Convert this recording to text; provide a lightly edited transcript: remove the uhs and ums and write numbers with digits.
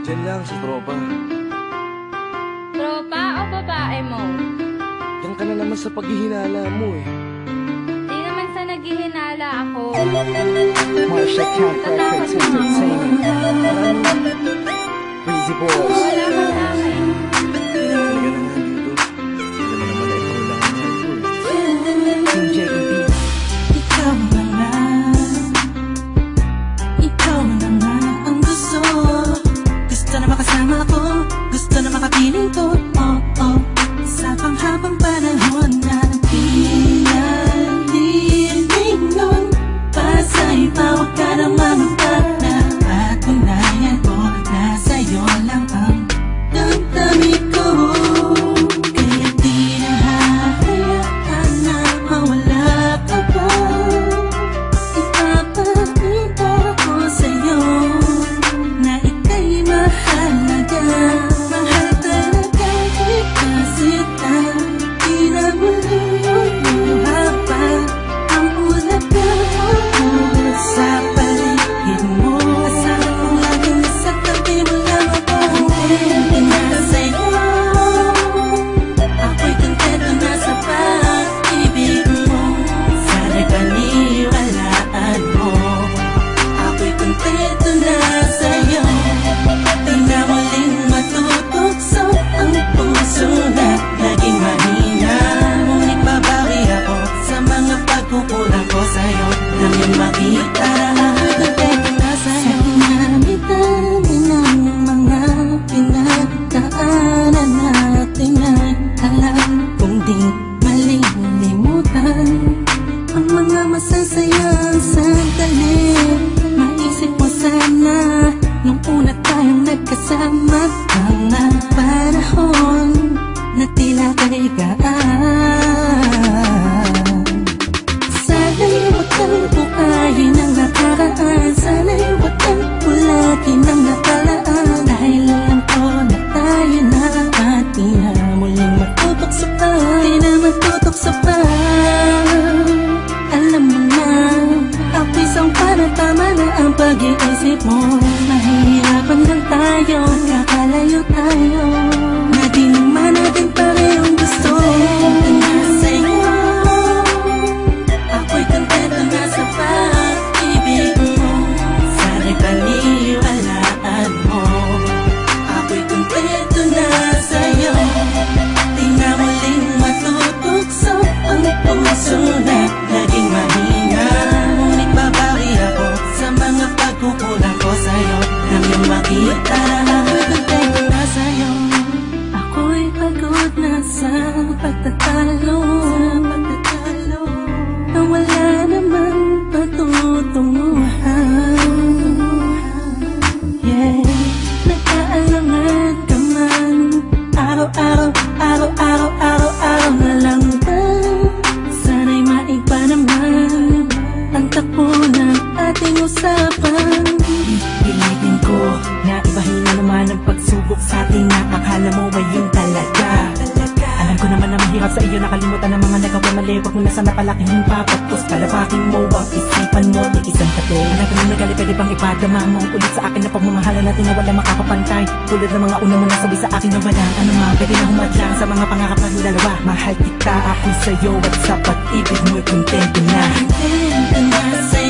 Diyan lang sa tropa. Tropa o babae mo? Diyan ka na naman sa paghihinala mo eh. Di naman sa naghihinala ako. Marsha Camp Records Entertainment. Breezy Boys. Wala ka sa akin. Talaga na nga dito. Alam mo naman na ikaw lang ang mahal ko eh. Team JEB. Ikaw na nga. Ikaw na nga ang gusto. Gusto na makasama ko. Gusto na makapiling ko. Oh, oh. Sa panghabang panahon na pinaliling nun. Pasa'y pawag ka na manutag na patunayan ko na sa'yo lang ang damdamin ko. Kaya di na hahayaan na mawala ka pa. Ipapakita ko sa'yo na ika'y mahalaga. Mahal talaga kita sita. Di na muli haba ang ulaga mo sa paligid mo. Asahan kong lagi nasa tabi mo lang ako. Hindi na sa'yo. Ako'y kontento na sa pag-ibig mo. Sana'y paniwalaan mo. Ako'y kontento na sa'yo. Di na muling matutukso ang puso na naging mahina. Ngunit babawi ako sa mga pagkukulang ko sa'yo. Nang yung makita na kontento na sa'yo. Dami-dami ng mga pinagdaanan natin ay alam kong di malilimutan. Ang mga masasayang sandali. Maisip mo sana nung una tayong nagkasama. Mga panahon na tila kay gaan. Sana'y huwag kang bukayin ang nakaraan. Sana'y huwag kang ulagin ang nakalaan. Dahil alam ko na tayo na at di na muling matutok sa pa. Di na matutok sa pa. Alam mo na, ako'y sangpa na tama na ang pag-iisip mo. Mahihirapan lang tayo, kakalayo tayo. Na di naman natin parehong gusto. Na sa'yo, ako'y kontento na sa pag-ibig mo. Sana'y paniwalaan mo. Ako'y kontento na sa'yo. Di na muling matutukso ang puso na naging mahina. Ngunit babawi ako sa mga pagkukulang ko sa'yo. Nang yung makita na ako'y kontento na sa'yo. Ako'y pagod na sa pagtatalo. Na wala namang patutunguhan. Yeah, nagkaalangan ka man. Araw-araw, araw-araw, araw-araw na lang ba? Sana'y maiba naman ang takbo ng ating usapan. Pilitin ko na ibahin na naman ang pagsubok sa atin na akala mo ba yun talaga? Alam ko naman na mahirap sa iyo nakalimutan ang mga nagawa mali. Huwag mo na sana palaking yung papagpos. Kalabakin mo ang isipan mo, tiisan ka to. Alam ko na nagali, pwede bang ipadama mo ulit sa akin na pagmamahala natin na wala makakapantay. Tulad ng mga una mo nasabi sa akin na walang ano nga, pwede na humadlang sa mga pangarap ng dalawa. Mahal kita, ako sa'yo at sa pag-ibig mo'y kontento na. Kontento na sa'yo.